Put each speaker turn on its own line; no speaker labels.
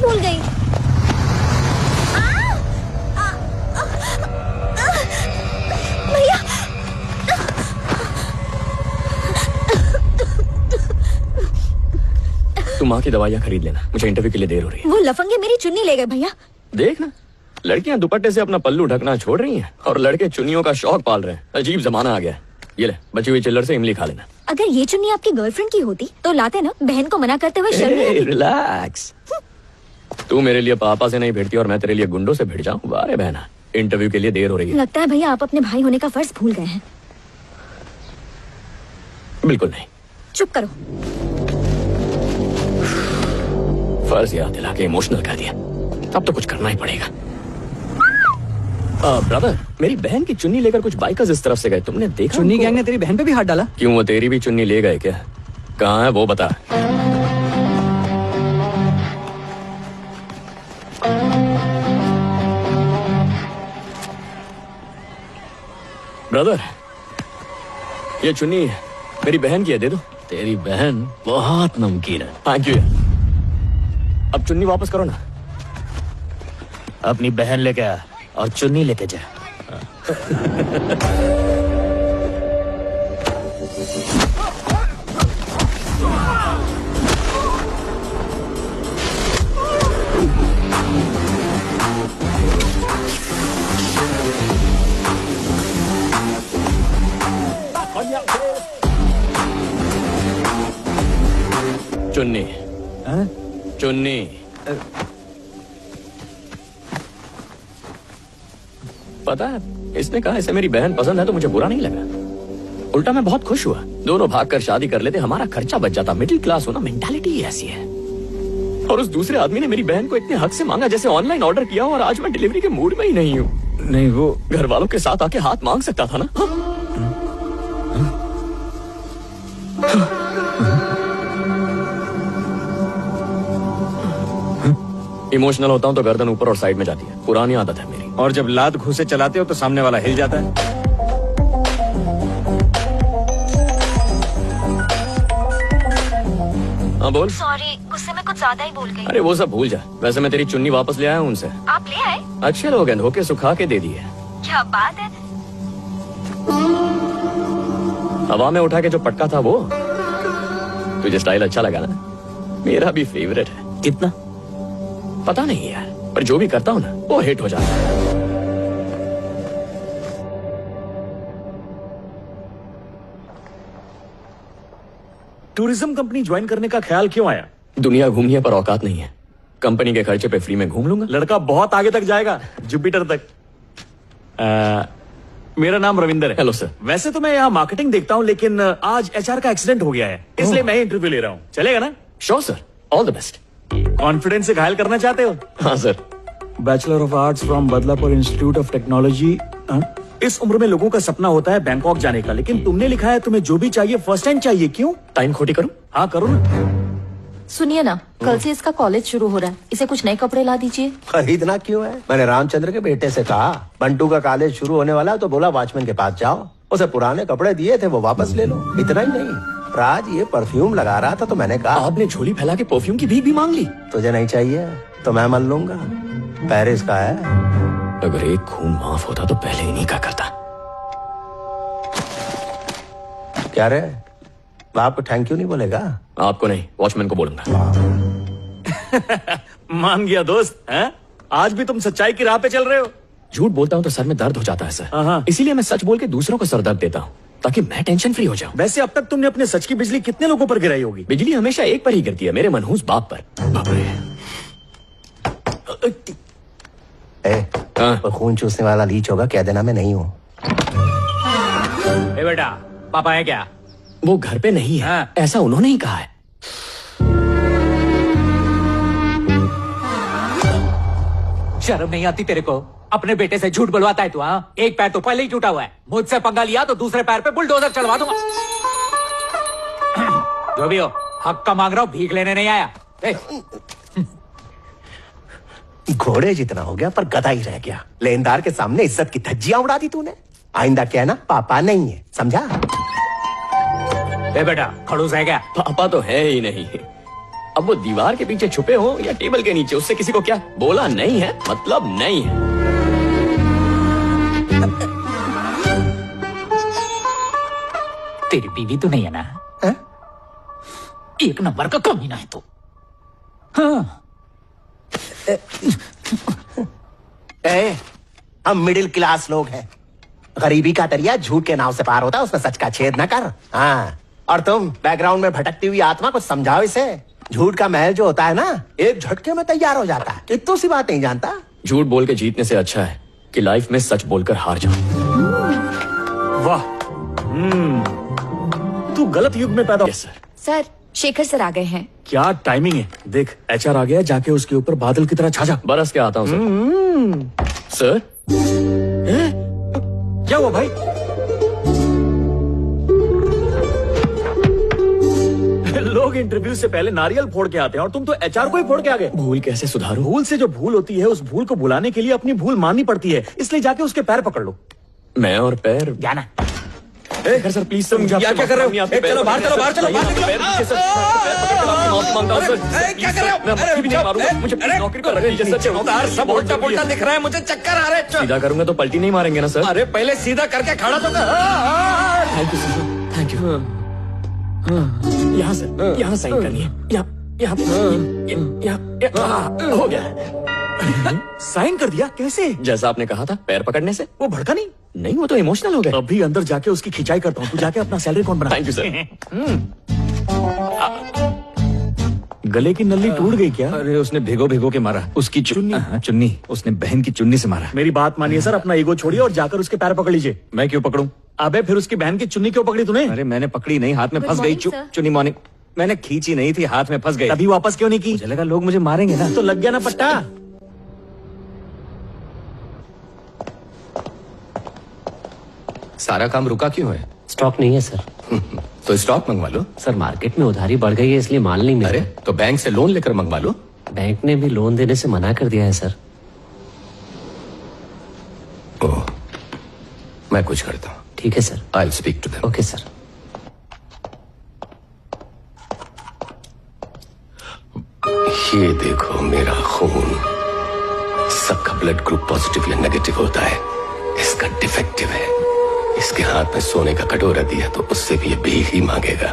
भूल गई। भैया
तुम माँ की दवाइयाँ खरीद लेना, मुझे इंटरव्यू के लिए देर हो रही है।
वो लफंगे मेरी चुन्नी ले गए भैया।
देख ना, लड़कियां दुपट्टे से अपना पल्लू ढकना छोड़ रही हैं और लड़के चुन्नियों का शौक पाल रहे हैं। अजीब जमाना आ गया है। ये ले, बची हुई चिल्लर से इमली खा लेना।
अगर ये चुन्नी आपकी गर्लफ्रेंड की होती तो लाते ना, बहन को मना करते हुए शर्म नहीं आती।
रिलैक्स। तू मेरे लिए पापा से नहीं भिड़ती और मैं तेरे लिए गुंडों से भिड़ जाऊं? वारे बहना, इंटरव्यू के लिए देर हो रही है।
लगता है भैया आप अपने भाई होने का फर्ज भूल गए हैं।
बिल्कुल नहीं।
चुप करो।
फर्ज याद दिला के इमोशनल कर दिया, अब तो कुछ करना ही पड़ेगा। ब्रदर, मेरी बहन की चुन्नी लेकर कुछ बाइकर्स इस तरफ से गए, तुमने देखा?
चुन्नी गैंग ने तेरी बहन पे भी हाथ डाला?
क्यों, वो तेरी भी चुन्नी ले गए क्या? कहाँ है वो बता। ब्रदर, ये चुन्नी मेरी बहन की है, दे दो।
तेरी बहन बहुत नमकीन है।
Thank you. अब चुन्नी वापस करो ना।
अपनी बहन लेके आ और चुन्नी लेके जा।
चुन्नी। चुन्नी। पता है, इसने कहा इसे मेरी बहन पसंद है तो मुझे बुरा नहीं लगा, उल्टा मैं बहुत खुश हुआ। दोनों भागकर शादी कर लेते, हमारा खर्चा बच जाता। मिडिल क्लास होना, मेंटालिटी ही ऐसी है। और उस दूसरे आदमी ने मेरी बहन को इतने हक से मांगा जैसे ऑनलाइन ऑर्डर किया और आज मैं डिलीवरी के मूड में ही नहीं हूँ।
नहीं, वो
घर वालों के साथ आके हाथ मांग सकता था ना। इमोशनल होता हूँ तो गर्दन ऊपर और साइड में जाती है, पुरानी आदत है मेरी।
और जब लात घूसे चलाते हो तो सामने वाला हिल जाता है।
हाँ बोल।
सॉरी, गुस्से में कुछ ज्यादा ही बोल गई।
अरे वो सब भूल जा। वैसे मैं तेरी चुन्नी वापस ले आया हूँ उनसे।
आप ले आए?
अच्छे लोग हैं, धोके सुखा के दे दिए।
क्या बात है।
हवा में उठा के जो पटका था वो। तुझे स्टाइल अच्छा लगा ना? मेरा भी फेवरेट है।
कितना?
पता नहीं यार, पर जो भी करता हूँ ना वो हिट हो जाता है।
टूरिज्म कंपनी ज्वाइन करने का ख्याल क्यों आया?
दुनिया घूमनी है पर औकात नहीं है। कंपनी के खर्चे पे फ्री में घूम लूंगा।
लड़का बहुत आगे तक जाएगा, जुपिटर तक। मेरा नाम रविंदर है।
Hello sir.
वैसे तो मैं यहाँ मार्केटिंग देखता हूँ, लेकिन आज एचआर का एक्सीडेंट हो गया है, इसलिए मैं इंटरव्यू ले रहा हूँ। चलेगा ना?
Sure sir, all the best.
Confidence से घायल करना चाहते हो?
हाँ sir.
Bachelor of arts from Badlapur institute of technology. इस उम्र में लोगों का सपना होता है बैंकॉक जाने का, लेकिन तुमने लिखा है तुम्हें जो भी चाहिए फर्स्ट टाइम चाहिए। क्यों?
टाइम खोटी करूं?
हाँ करो ना।
सुनिए ना, कल से इसका कॉलेज शुरू हो रहा है, इसे कुछ नए कपड़े ला दीजिए।
खरीदना क्यों है? मैंने रामचंद्र के बेटे से कहा बंटू का कॉलेज शुरू होने वाला है तो बोला वॉचमैन के पास जाओ, उसे पुराने कपड़े दिए थे वो वापस ले लो। इतना ही नहीं, राज ये परफ्यूम लगा रहा था तो मैंने कहा
आपने झोली फैला के परफ्यूम की भीख भी मांग ली।
तुझे नहीं चाहिए तो मैं मल लूंगा, पेरिस का है।
अगर एक खून माफ होता तो पहले इन्हीं का करता।
क्या रे, बाप को थैंक यू नहीं बोलेगा?
आपको नहीं, वॉचमैन को बोलूंगा।
मान गया दोस्त है? आज भी तुम सच्चाई की राह पे चल रहे हो।
झूठ बोलता हूँ तो सर में दर्द हो जाता है सर, इसीलिए मैं सच बोल के दूसरों को सर दर्द देता हूँ ताकि मैं टेंशन फ्री हो जाऊं।
वैसे अब तक तुमने अपने सच की बिजली कितने लोगों पर गिराई होगी?
बिजली हमेशा एक पर ही गिरती है, मेरे मनहूस बाप पर। बाप रे।
वो खून चूसने वाला लीच होगा, कह देना मैं नहीं हूँ।
बेटा, पापा है क्या?
वो घर पे नहीं है।
हाँ।
ऐसा उन्होंने ही कहा है।
शर्म नहीं आती तेरे को? अपने बेटे से झूठ बुलवाता है तू? हाँ, एक पैर तो पहले ही टूटा हुआ है। मुझसे पंगा लिया तो दूसरे पैर पे बुलडोजर चलवा दूंगा। जो भी हो, हक का मांग रहा हूँ, भीख लेने नहीं आया।
घोड़े जितना हो गया पर गधा ही रह गया। लेनदार के सामने इज्जत की धज्जियां उड़ा दी तूने। आइंदा कहना पापा नहीं है, समझा?
बेटा, खड़ूस है क्या?
पापा तो है ही नहीं। अब वो दीवार के पीछे छुपे हो या टेबल के नीचे, उससे किसी को क्या बोला नहीं है मतलब नहीं है।
तेरी बीवी तो नहीं है ना?
हैं?
एक नंबर का कमीना है तो। हाँ।
हम मिडिल क्लास लोग हैं। गरीबी का दरिया झूठ के नाव से पार होता है, उसमें सच का छेद न कर। हाँ, और तुम बैकग्राउंड में भटकती हुई आत्मा को समझाओ इसे। झूठ का महल जो होता है ना, एक झटके में तैयार हो जाता है। इतनी सी बात नहीं जानता।
झूठ बोल के जीतने से अच्छा है कि लाइफ में सच बोलकर हार जाओ।
वाह, तू गलत युग में पैदा।
Yes sir.
Sir, Shekhar sir आ गए हैं।
क्या टाइमिंग है। देख, HR आ गया, जाके उसके ऊपर बादल की तरह छा जा।
बरस के आता हूँ सर। सर
क्या हुआ भाई? लोग इंटरव्यू से पहले नारियल फोड़ के आते हैं और तुम तो HR को ही फोड़ के आ गए।
भूल कैसे सुधारूं?
भूल से जो भूल होती है, उस भूल को भुलाने के लिए अपनी भूल माननी पड़ती है। इसलिए जाके उसके पैर पकड़ लो।
मैं और पैर
जाना।
सर प्लीज सर, मुझे
क्या कर रहे हो? चलो बाहर चलो, बाहर चलो, बाहर निकलो।
क्या कर रहे हो? मैं माफी भी नहीं मारूंगा, मुझे प्लीज नौकरी पर रख लीजिए सर।
उतार, सब उल्टा पुल्टा दिख रहा है, मुझे चक्कर आ रहे हैं।
सीधा करूंगा तो पलटी नहीं मारेंगे ना सर?
अरे पहले सीधा करके खड़ा तो कर।
Thank you sir, thank you. यहाँ सर, यहाँ साइन करनी है। यहाँ हो गया।
साइन कर दिया? कैसे?
जैसा आपने कहा था, पैर पकड़ने से।
वो भड़का नहीं?
नहीं, वो तो इमोशनल हो गए।
अभी अंदर जाके उसकी खिंचाई करता हूँ। तू जाके अपना सैलरी अकाउंट बना।
Thank you sir.
गले की नली टूट गई क्या?
अरे उसने भिगो भिगो के मारा। उसकी
चुन्नी?
हाँ, चुन्नी। उसने बहन की चुन्नी से मारा।
मेरी बात मानिए सर, अपना ईगो छोड़िए और जाकर उसके पैर पकड़ लीजिए।
मैं क्यों पकड़ूं?
अबे फिर उसकी बहन की चुन्नी क्यों पकड़ी तूने?
अरे मैंने पकड़ी नहीं, हाथ में
Good
फंस गई।
morning, sir.
चुन्नी मॉर्निंग। मैंने खींची नहीं थी, हाथ में फंस गई।
तभी वापस क्यों नहीं की?
मुझे लगा लोग मुझे मारेंगे ना।
तो लग गया ना पट्टा।
सारा काम रुका क्यों है?
स्टॉक नहीं है सर।
तो स्टॉक मंगवा लो।
सर मार्केट में उधारी बढ़ गई है, इसलिए माल नहीं मिल
अरे
रहा।
तो बैंक से लोन लेकर मंगवा लो।
बैंक ने भी लोन देने से मना कर दिया है सर।
ओह, मैं कुछ करता हूँ।
ठीक है sir.
I will speak to them.
Okay sir.
ये देखो मेरा खून, सबका ब्लड ग्रुप पॉजिटिव या नेगेटिव होता है, इसका डिफेक्टिव है। इसके हाथ में सोने का कटोरा दिया तो उससे भी ये भीख ही मांगेगा।